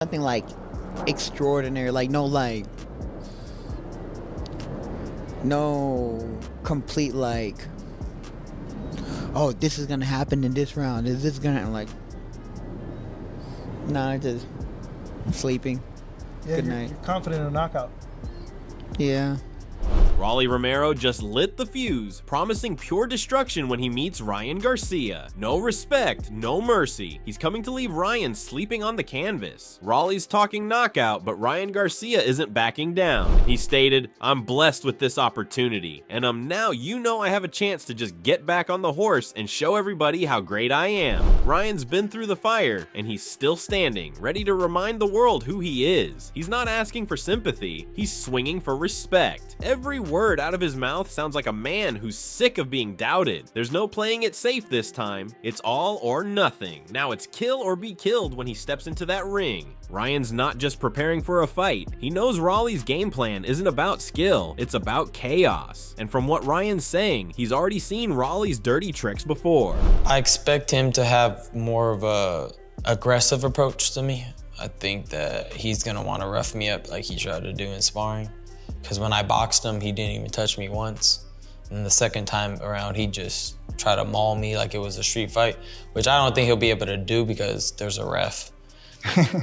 Nothing like extraordinary, like no complete like, oh, this is gonna happen in this round. Is this gonna like? Nah, just sleeping. Yeah, Good you're, night. You're confident in a knockout. Yeah. Rolly Romero just lit the fuse, promising pure destruction when he meets Ryan Garcia. No respect, no mercy. He's coming to leave Ryan sleeping on the canvas. Rolly's talking knockout, but Ryan Garcia isn't backing down. He stated, "I'm blessed with this opportunity, and now I have a chance to just get back on the horse and show everybody how great I am." Ryan's been through the fire, and he's still standing, ready to remind the world who he is. He's not asking for sympathy, he's swinging for respect. Every word out of his mouth sounds like a man who's sick of being doubted. There's no playing it safe this time. It's all or nothing. Now it's kill or be killed when he steps into that ring. Ryan's not just preparing for a fight. He knows Rolly's game plan isn't about skill, it's about chaos. And from what Ryan's saying, he's already seen Rolly's dirty tricks before. I expect him to have more of a aggressive approach to me. I think that he's gonna want to rough me up like he tried to do in sparring. Because when I boxed him, he didn't even touch me once. And the second time around, he just tried to maul me like it was a street fight, which I don't think he'll be able to do because there's a ref.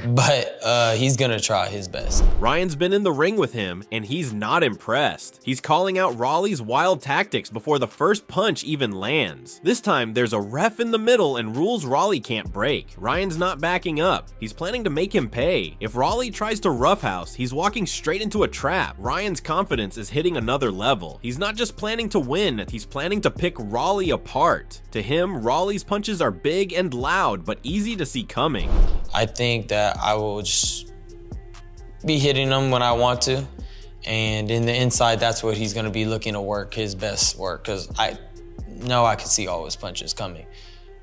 But he's gonna try his best. Ryan's been in the ring with him, and he's not impressed. He's calling out Rolly's wild tactics before the first punch even lands. This time, there's a ref in the middle and rules Rolly can't break. Ryan's not backing up. He's planning to make him pay. If Rolly tries to roughhouse, he's walking straight into a trap. Ryan's confidence is hitting another level. He's not just planning to win, he's planning to pick Rolly apart. To him, Rolly's punches are big and loud, but easy to see coming. I think that I will just be hitting him when I want to. And in the inside, that's what he's gonna be looking to work, his best work, because I know I can see all his punches coming.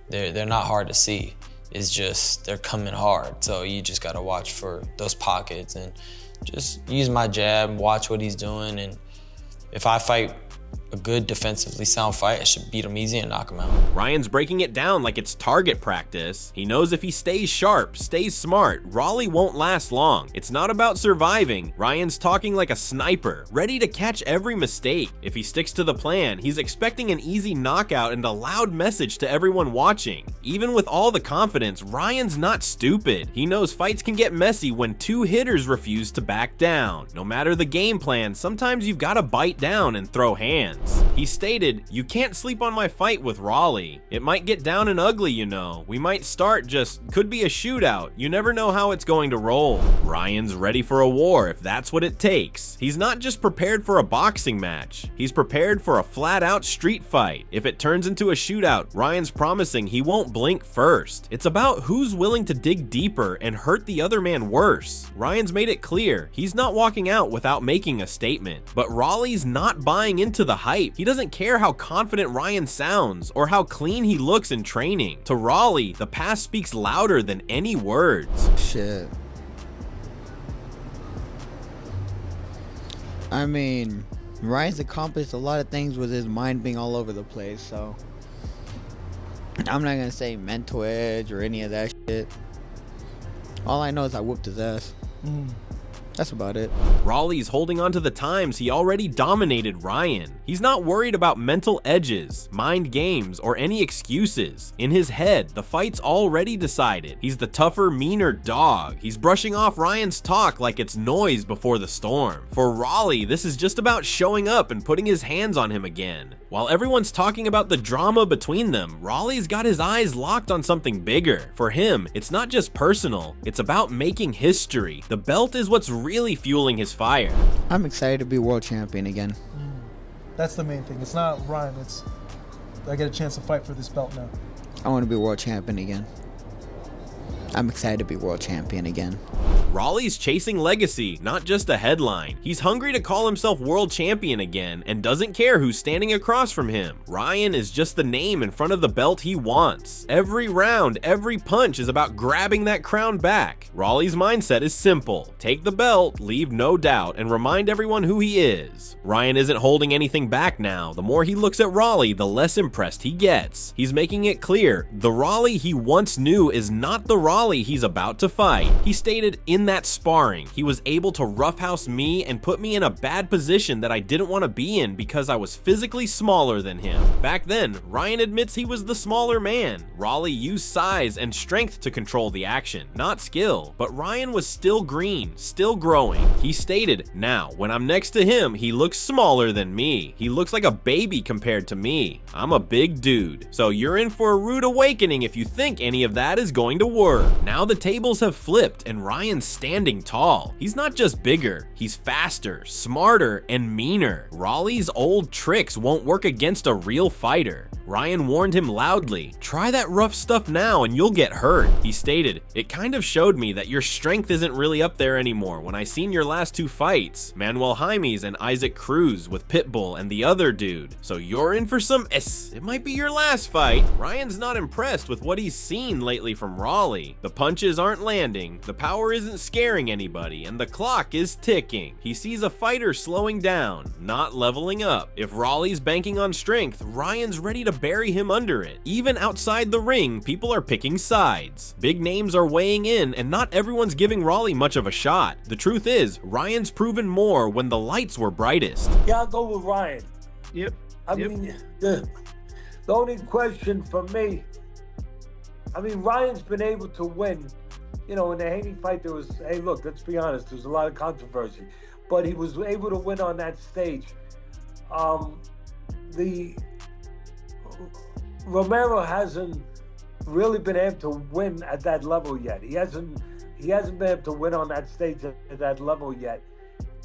They're not hard to see. It's just, they're coming hard. So you just gotta watch for those pockets and just use my jab, watch what he's doing. And if I fight a good defensively sound fight, I should beat him easy and knock him out. Ryan's breaking it down like it's target practice. He knows if he stays sharp, stays smart, Rolly won't last long. It's not about surviving. Ryan's talking like a sniper, ready to catch every mistake. If he sticks to the plan, he's expecting an easy knockout and a loud message to everyone watching. Even with all the confidence, Ryan's not stupid. He knows fights can get messy when two hitters refuse to back down. No matter the game plan, sometimes you've got to bite down and throw hands. He stated, "You can't sleep on my fight with Rolly. It might get down and ugly, you know. We might start could be a shootout. You never know how it's going to roll." Ryan's ready for a war if that's what it takes. He's not just prepared for a boxing match. He's prepared for a flat-out street fight. If it turns into a shootout, Ryan's promising he won't blink first. It's about who's willing to dig deeper and hurt the other man worse. Ryan's made it clear he's not walking out without making a statement. But Rolly's not buying into the hype. He doesn't care how confident Ryan sounds or how clean he looks in training. To Rolly, the past speaks louder than any words. Shit. I mean, Ryan's accomplished a lot of things with his mind being all over the place, so I'm not gonna say mental edge or any of that shit. All I know is I whooped his ass. That's about it. Rolly's holding on to the times he already dominated Ryan. He's not worried about mental edges, mind games, or any excuses. In his head, the fight's already decided. He's the tougher, meaner dog. He's brushing off Ryan's talk like it's noise before the storm. For Rolly, this is just about showing up and putting his hands on him again. While everyone's talking about the drama between them, Rolly's got his eyes locked on something bigger. For him, it's not just personal, it's about making history. The belt is what's really fueling his fire. I'm excited to be world champion again. That's the main thing. It's not Ryan, it's I get a chance to fight for this belt now. I want to be world champion again. I'm excited to be world champion again. Rolly's chasing legacy, not just a headline. He's hungry to call himself world champion again and doesn't care who's standing across from him. Ryan is just the name in front of the belt he wants. Every round, every punch is about grabbing that crown back. Rolly's mindset is simple. Take the belt, leave no doubt, and remind everyone who he is. Ryan isn't holding anything back now. The more he looks at Rolly, the less impressed he gets. He's making it clear, the Rolly he once knew is not the Rolly Raleigh he's about to fight. He stated in that sparring, he was able to roughhouse me and put me in a bad position that I didn't want to be in because I was physically smaller than him. Back then, Ryan admits he was the smaller man. Raleigh used size and strength to control the action, not skill, but Ryan was still green, still growing. He stated, now, when I'm next to him, he looks smaller than me. He looks like a baby compared to me. I'm a big dude. So you're in for a rude awakening if you think any of that is going to work. Now the tables have flipped and Ryan's standing tall. He's not just bigger, he's faster, smarter, and meaner. Raleigh's old tricks won't work against a real fighter. Ryan warned him loudly, try that rough stuff now and you'll get hurt. He stated, it kind of showed me that your strength isn't really up there anymore when I seen your last two fights, Manuel Jaimes and Isaac Cruz with Pitbull and the other dude. So you're in for some it might be your last fight. Ryan's not impressed with what he's seen lately from Raleigh. The punches aren't landing, the power isn't scaring anybody, and the clock is ticking. He sees a fighter slowing down, not leveling up. If Raleigh's banking on strength, Ryan's ready to bury him under it. Even outside the ring, people are picking sides. Big names are weighing in, and not everyone's giving Raleigh much of a shot. The truth is, Ryan's proven more when the lights were brightest. Yeah, I'll go with Ryan. Yep. I mean, the only question for me, I mean, Ryan's been able to win. You know, in the Haney fight, there was, hey, look, let's be honest, there's a lot of controversy, but he was able to win on that stage. The Romero hasn't really been able to win at that level yet. He hasn't been able to win on that stage at that level yet.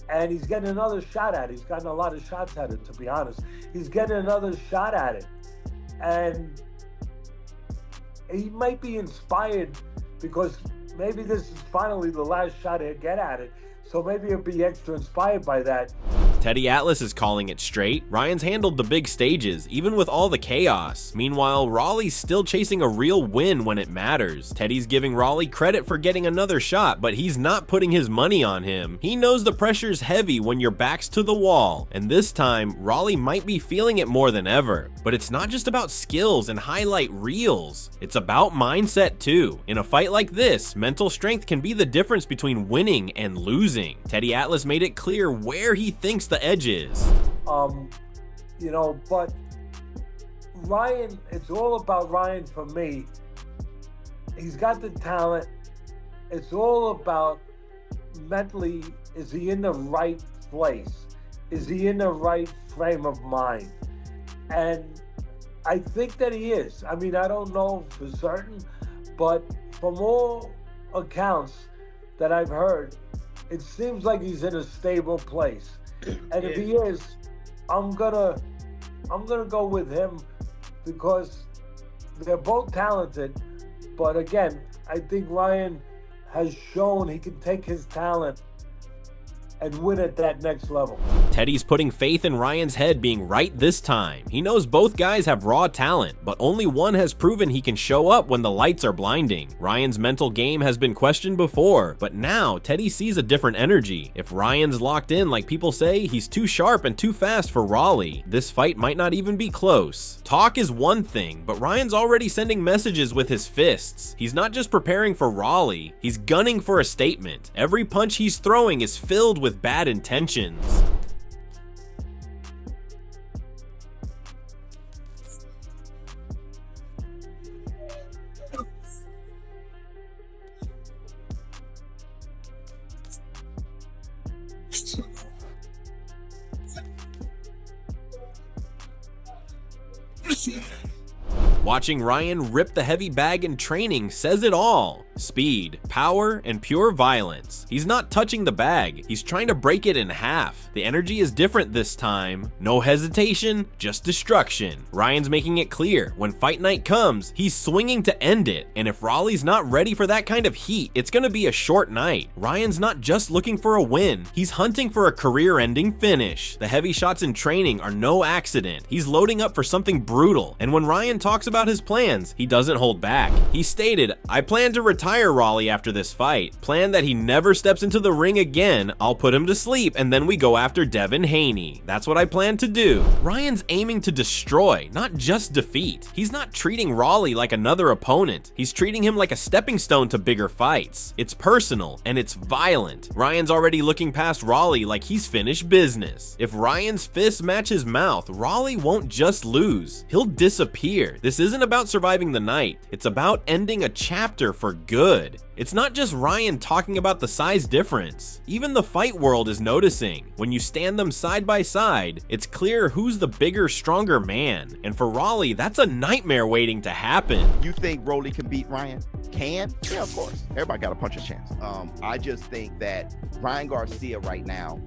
And he's getting another shot at it. He's gotten a lot of shots at it, to be honest. He's getting another shot at it. And he might be inspired because maybe this is finally the last shot he'll get at it. So maybe he'll be extra inspired by that. Teddy Atlas is calling it straight. Ryan's handled the big stages, even with all the chaos. Meanwhile, Raleigh's still chasing a real win when it matters. Teddy's giving Raleigh credit for getting another shot, but he's not putting his money on him. He knows the pressure's heavy when your back's to the wall, and this time, Raleigh might be feeling it more than ever. But it's not just about skills and highlight reels. It's about mindset too. In a fight like this, mental strength can be the difference between winning and losing. Teddy Atlas made it clear where he thinks the edge is. You know, but Ryan, it's all about Ryan for me. He's got the talent. It's all about mentally, is he in the right place? Is he in the right frame of mind? And I think that he is. I mean, I don't know for certain, but from all accounts that I've heard, it seems like he's in a stable place. And if he is, I'm gonna go with him because they're both talented. But again, I think Ryan has shown he can take his talent and win at that next level. Teddy's putting faith in Ryan's head being right this time. He knows both guys have raw talent, but only one has proven he can show up when the lights are blinding. Ryan's mental game has been questioned before, but now Teddy sees a different energy. If Ryan's locked in like people say, he's too sharp and too fast for Raleigh. This fight might not even be close. Talk is one thing, but Ryan's already sending messages with his fists. He's not just preparing for Raleigh, he's gunning for a statement. Every punch he's throwing is filled with bad intentions. Watching Ryan rip the heavy bag in training says it all. Speed, power, and pure violence. He's not touching the bag, he's trying to break it in half. The energy is different this time. No hesitation, just destruction. Ryan's making it clear, when fight night comes, he's swinging to end it. And if Raleigh's not ready for that kind of heat, it's gonna be a short night. Ryan's not just looking for a win, he's hunting for a career-ending finish. The heavy shots in training are no accident. He's loading up for something brutal. And when Ryan talks about his plans, he doesn't hold back. He stated, "I plan to retire retire Raleigh after this fight. Plan that he never steps into the ring again. I'll put him to sleep and then we go after Devin Haney. That's what I plan to do. Ryan's aiming to destroy, not just defeat. He's not treating Raleigh like another opponent. He's treating him like a stepping stone to bigger fights. It's personal and it's violent. Ryan's already looking past Raleigh like he's finished business. If Ryan's fists match his mouth, Raleigh won't just lose. He'll disappear. This isn't about surviving the night. It's about ending a chapter for good. It's not just Ryan talking about the size difference. Even the fight world is noticing. When you stand them side by side, it's clear who's the bigger, stronger man. And for Raleigh, that's a nightmare waiting to happen. You think Rolly can beat Ryan? Can? Yeah, of course. Everybody got a puncher's chance. I just think that Ryan Garcia right now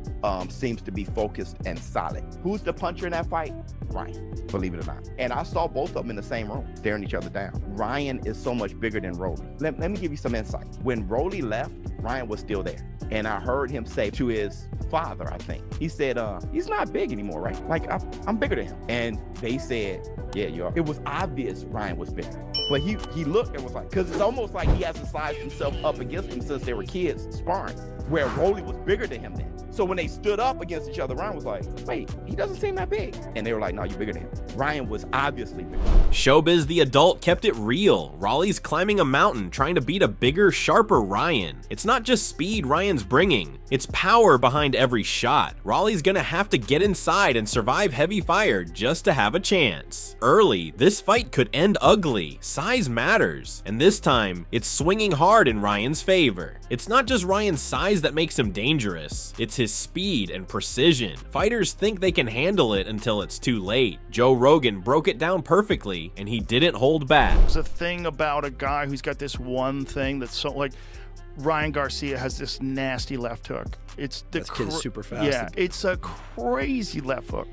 seems to be focused and solid. Who's the puncher in that fight? Ryan, believe it or not. And I saw both of them in the same room, staring each other down. Ryan is so much bigger than Rolly. Let me give you some insight. When Rolly left, Ryan was still there. And I heard him say to his father, I think, he said, he's not big anymore, right? Like, I'm bigger than him. And they said, yeah, you are. It was obvious Ryan was bigger. But he looked and was like, because it's almost like he hasn't sized himself up against him since they were kids sparring, where Rolly was bigger than him then. So when they stood up against each other, Ryan was like, wait, he doesn't seem that big. And they were like, no, you're bigger than him. Ryan was obviously bigger. Showbiz the adult kept it real. Raleigh's climbing a mountain trying to beat a bigger, sharper Ryan. It's not just speed Ryan's bringing, it's power behind every shot. Raleigh's gonna have to get inside and survive heavy fire just to have a chance. Early, this fight could end ugly. Size matters, and this time, it's swinging hard in Ryan's favor. It's not just Ryan's size that makes him dangerous, it's his speed and precision. Fighters think they can handle it until it's too late. Joe Rogan broke it down perfectly, and he didn't hold back. There's a thing about a guy who's got this one thing that's so, like, Ryan Garcia has this nasty left hook. It's the kid is super fast. Yeah, it's a crazy left hook.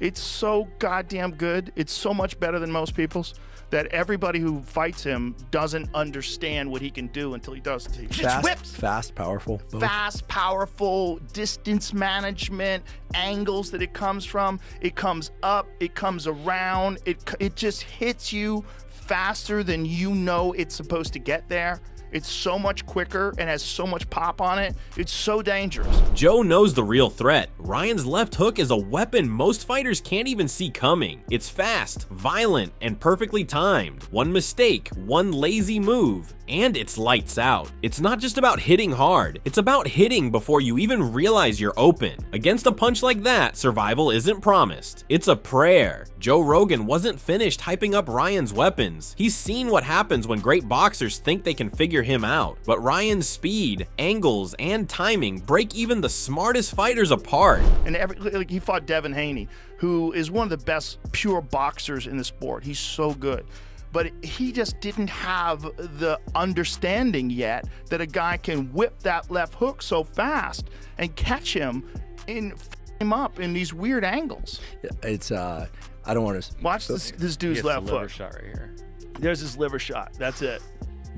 It's so goddamn good. It's so much better than most people's that everybody who fights him doesn't understand what he can do until he does. He just whips. Fast, powerful. Both. Fast, powerful, distance management, angles that it comes from. It comes up, it comes around. It just hits you faster than you know it's supposed to get there. It's so much quicker and has so much pop on it. It's so dangerous. Joe knows the real threat. Ryan's left hook is a weapon most fighters can't even see coming. It's fast, violent, and perfectly timed. One mistake, one lazy move, and it's lights out. It's not just about hitting hard, it's about hitting before you even realize you're open. Against a punch like that, survival isn't promised. It's a prayer. Joe Rogan wasn't finished hyping up Ryan's weapons. He's seen what happens when great boxers think they can figure him out. But Ryan's speed, angles, and timing break even the smartest fighters apart. And like he fought Devin Haney, who is one of the best pure boxers in the sport. He's so good. But he just didn't have the understanding yet that a guy can whip that left hook so fast and catch him and f him up in these weird angles. It's I don't want to watch this dude's left hook. Shot right here. There's his liver shot. That's it.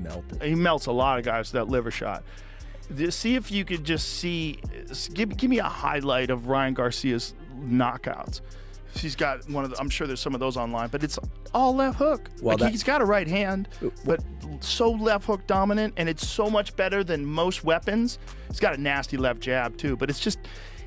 melted. He melts a lot of guys with that liver shot. See if you could just see. Give me a highlight of Ryan Garcia's knockouts. He's got one of the, I'm sure there's some of those online, but it's all left hook. Well, like he's got a right hand, but so left hook dominant, and it's so much better than most weapons. He's got a nasty left jab too, but it's just,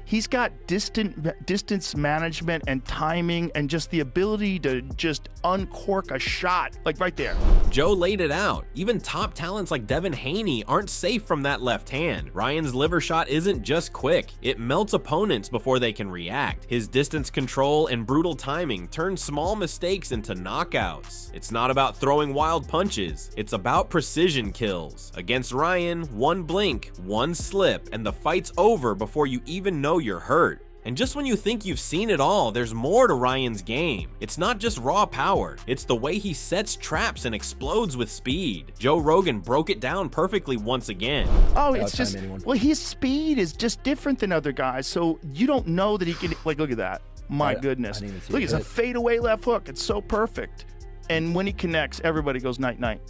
he's got distance management and timing and just the ability to just uncork a shot, like right there. Joe laid it out. Even top talents like Devin Haney aren't safe from that left hand. Ryan's liver shot isn't just quick. It melts opponents before they can react. His distance control and brutal timing turn small mistakes into knockouts. It's not about throwing wild punches. It's about precision kills. Against Ryan, one blink, one slip, and the fight's over before you even know you're hurt. And just when you think you've seen it all, there's more to Ryan's game. It's not just raw power, it's the way he sets traps and explodes with speed. Joe Rogan broke it down perfectly once again. Oh, it's just, well, his speed is just different than other guys, so you don't know that he can, like, look at that. My goodness. Look, it's a fadeaway left hook. It's so perfect. And when he connects, everybody goes night-night.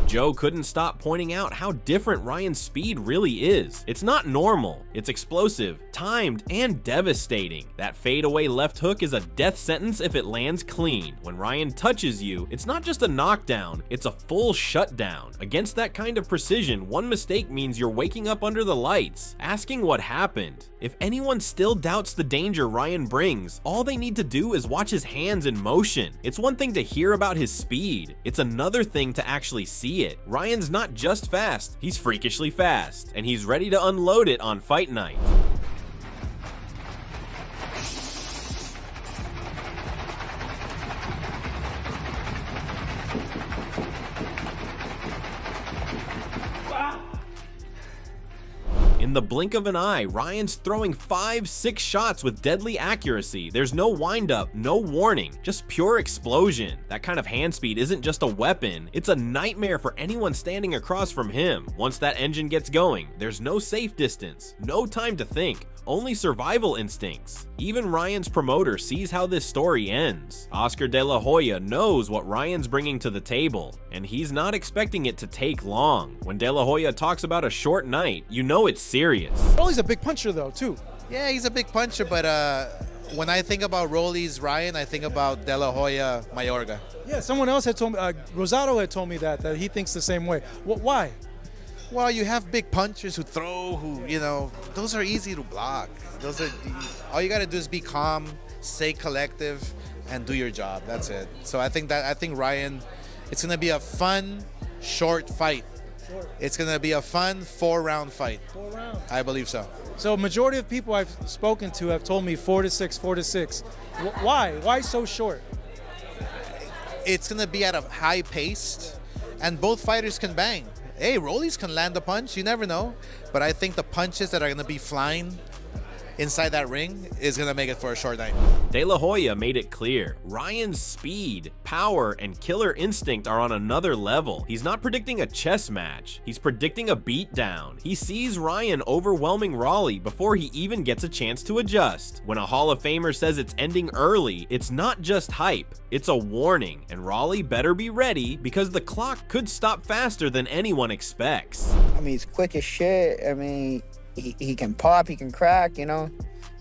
Joe couldn't stop pointing out how different Ryan's speed really is. It's not normal. It's explosive, timed, and devastating. That fadeaway left hook is a death sentence if it lands clean. When Ryan touches you, it's not just a knockdown, it's a full shutdown. Against that kind of precision, one mistake means you're waking up under the lights, asking what happened. If anyone still doubts the danger Ryan brings, all they need to do is watch his hands in motion. It's one thing to hear about his speed, it's another thing to actually see it. Ryan's not just fast, he's freakishly fast, and he's ready to unload it on fight night. In the blink of an eye, Ryan's throwing 5-6 shots with deadly accuracy. There's no windup, no warning, just pure explosion. That kind of hand speed isn't just a weapon, it's a nightmare for anyone standing across from him. Once that engine gets going, there's no safe distance, no time to think, only survival instincts. Even Ryan's promoter sees how this story ends. Oscar De La Hoya knows what Ryan's bringing to the table, and he's not expecting it to take long. When De La Hoya talks about a short night, you know it's serious. Rolly's a big puncher though, too. Yeah, he's a big puncher, but when I think about Rolly's Ryan, I think about De La Hoya Mayorga. Yeah, someone else had told me, Rosado had told me that he thinks the same way. Why? Well, you have big punchers who throw, those are easy to block. All you got to do is be calm, stay collective, and do your job. That's it. So I think Ryan, it's going to be a fun, short fight. It's going to be a fun 4-round fight. 4 rounds. I believe so. So majority of people I've spoken to have told me 4 to 6, 4 to 6. Why? Why so short? It's going to be at a high pace, and both fighters can bang. Hey, Rollies can land a punch, you never know. But I think the punches that are going to be flying inside that ring is going to make it for a short night. De La Hoya made it clear, Ryan's speed, power, and killer instinct are on another level. He's not predicting a chess match, he's predicting a beatdown. He sees Ryan overwhelming Raleigh before he even gets a chance to adjust. When a Hall of Famer says it's ending early, it's not just hype, it's a warning, and Raleigh better be ready because the clock could stop faster than anyone expects. I mean, he's quick as shit. I mean, he can pop, he can crack, a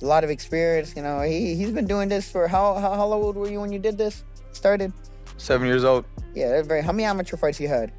lot of experience, he's been doing this for how old were you when you did this? Started? 7 years old. Yeah, how many amateur fights you had?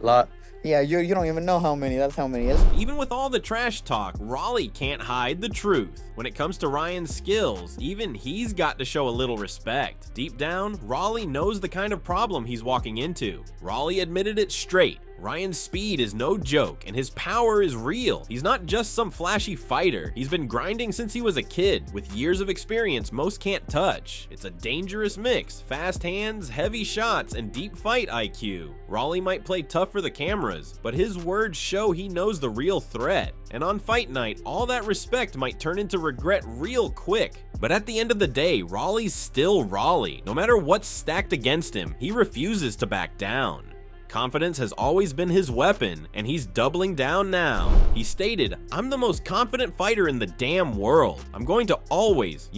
A lot. Yeah, you don't even know how many, that's how many. Even with all the trash talk, Raleigh can't hide the truth. When it comes to Ryan's skills, even he's got to show a little respect. Deep down, Raleigh knows the kind of problem he's walking into. Raleigh admitted it straight. Ryan's speed is no joke, and his power is real. He's not just some flashy fighter. He's been grinding since he was a kid, with years of experience most can't touch. It's a dangerous mix, fast hands, heavy shots, and deep fight IQ. Raleigh might play tough for the cameras, but his words show he knows the real threat. And on fight night, all that respect might turn into regret real quick. But at the end of the day, Raleigh's still Raleigh. No matter what's stacked against him, he refuses to back down. Confidence has always been his weapon, and he's doubling down now. He stated, "I'm the most confident fighter in the damn world. I'm going to always,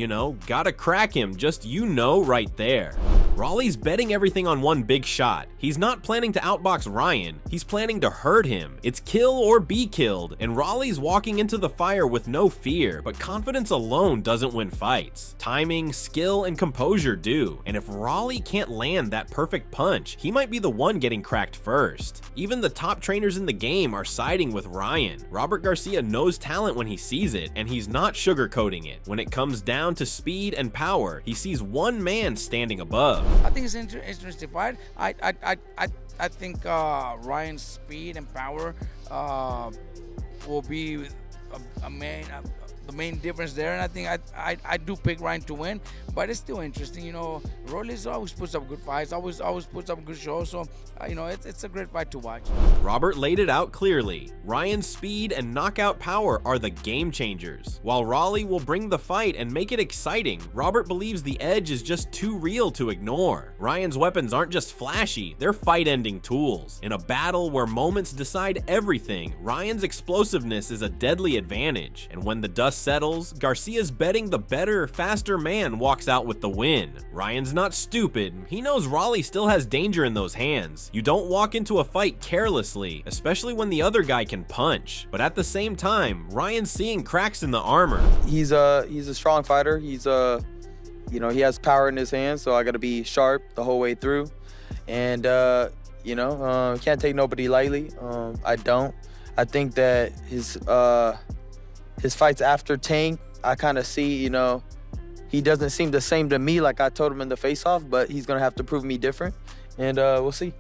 gotta crack him, just right there." Raleigh's betting everything on one big shot. He's not planning to outbox Ryan, he's planning to hurt him. It's kill or be killed, and Raleigh's walking into the fire with no fear, but confidence alone doesn't win fights. Timing, skill, and composure do, and if Raleigh can't land that perfect punch, he might be the one getting cracked first. Even the top trainers in the game are siding with Ryan. Robert Garcia knows talent when he sees it, and he's not sugarcoating it. When it comes down to speed and power, he sees one man standing above. I think it's an interesting fight. I think Ryan's speed and power will be the main difference there, and I think I do pick Ryan to win, but it's still interesting. Rolly's always puts up good fights, always puts up good shows, so it's a great fight to watch. Robert laid it out clearly. Ryan's speed and knockout power are the game changers. While Raleigh will bring the fight and make it exciting, Robert believes the edge is just too real to ignore. Ryan's weapons aren't just flashy, they're fight-ending tools. In a battle where moments decide everything, Ryan's explosiveness is a deadly advantage, and when the dust dust settles, Garcia's betting the better, faster man walks out with the win. Ryan's not stupid. He knows Raleigh still has danger in those hands. You don't walk into a fight carelessly, especially when the other guy can punch. But at the same time, Ryan's seeing cracks in the armor. He's a strong fighter. He's you know, he has power in his hands, so I got to be sharp the whole way through. And you know, can't take nobody lightly. I don't. I think that his fights after Tank, I kind of see, you know, he doesn't seem the same to me like I told him in the face-off, but he's gonna have to prove me different, and we'll see.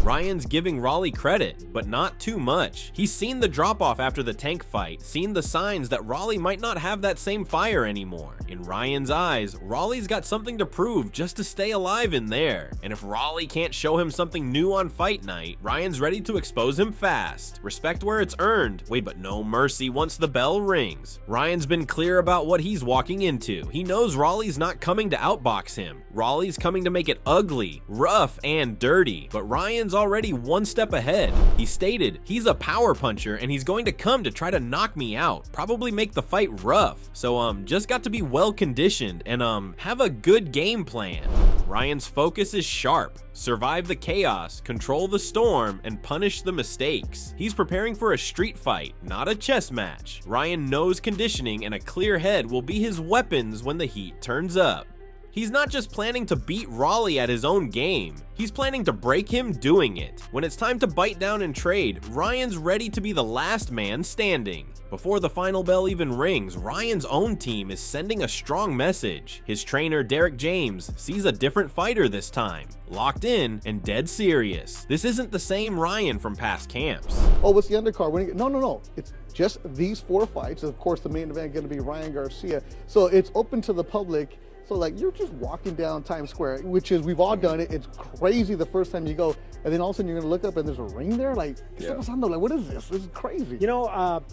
Ryan's giving Raleigh credit, but not too much. He's seen the drop-off after the Tank fight, seen the signs that Raleigh might not have that same fire anymore. In Ryan's eyes, Raleigh's got something to prove just to stay alive in there. And if Raleigh can't show him something new on fight night, Ryan's ready to expose him fast. Respect where it's earned. Wait, but no mercy once the bell rings. Ryan's been clear about what he's walking into. He knows Raleigh's not coming to outbox him. Raleigh's coming to make it ugly, rough, and dirty. But Ryan's already one step ahead. He stated he's a power puncher and he's going to come to try to knock me out, probably make the fight rough. So just got to be well conditioned and have a good game plan. Ryan's focus is sharp. Survive the chaos, control the storm, and punish the mistakes. He's preparing for a street fight, not a chess match. Ryan knows conditioning and a clear head will be his weapons when the heat turns up. He's not just planning to beat Raleigh at his own game, he's planning to break him doing it. When it's time to bite down and trade, Ryan's ready to be the last man standing. Before the final bell even rings, Ryan's own team is sending a strong message. His trainer, Derek James, sees a different fighter this time, locked in and dead serious. This isn't the same Ryan from past camps. Oh, what's the undercard? No. It's just these 4 fights. Of course, the main event going to be Ryan Garcia. So it's open to the public. So like you're just walking down Times Square, which is, we've all done it. It's crazy the first time you go, and then all of a sudden you're gonna look up and there's a ring there. Like, like what is this? This is crazy. You know,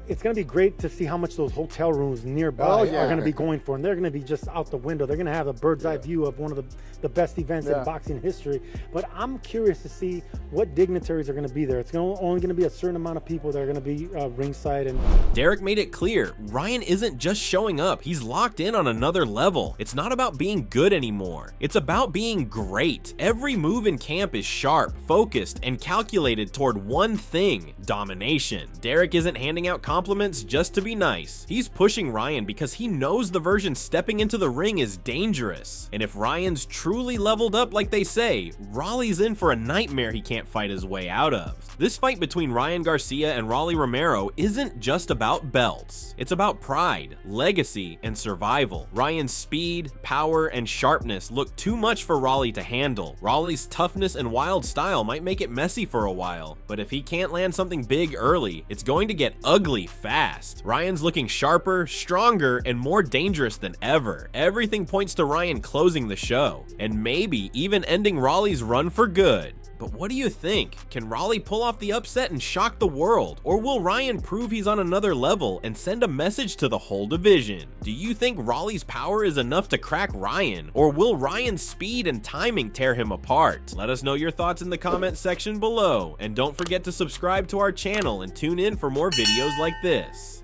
it's going to be great to see how much those hotel rooms nearby are going to be going for, and they're going to be just out the window. They're going to have a bird's eye view of one of the best events in boxing history. But I'm curious to see what dignitaries are going to be there. It's only going to be a certain amount of people that are going to be ringside. And Derek made it clear, Ryan isn't just showing up, he's locked in on another level. It's not about being good anymore. It's about being great. Every move in camp is sharp, focused, and calculated toward one thing: domination. Derek isn't handing out compliments just to be nice. He's pushing Ryan because he knows the version stepping into the ring is dangerous. And if Ryan's truly leveled up like they say, Raleigh's in for a nightmare he can't fight his way out of. This fight between Ryan Garcia and Rolly Romero isn't just about belts. It's about pride, legacy, and survival. Ryan's speed, power, and sharpness look too much for Raleigh to handle. Raleigh's toughness and wild style might make it messy for a while, but if he can't land something big early, it's going to get ugly fast. Ryan's looking sharper, stronger, and more dangerous than ever. Everything points to Ryan closing the show, and maybe even ending Raleigh's run for good. But what do you think? Can Raleigh pull off the upset and shock the world? Or will Ryan prove he's on another level and send a message to the whole division? Do you think Raleigh's power is enough to crack Ryan? Or will Ryan's speed and timing tear him apart? Let us know your thoughts in the comment section below. And don't forget to subscribe to our channel and tune in for more videos like this.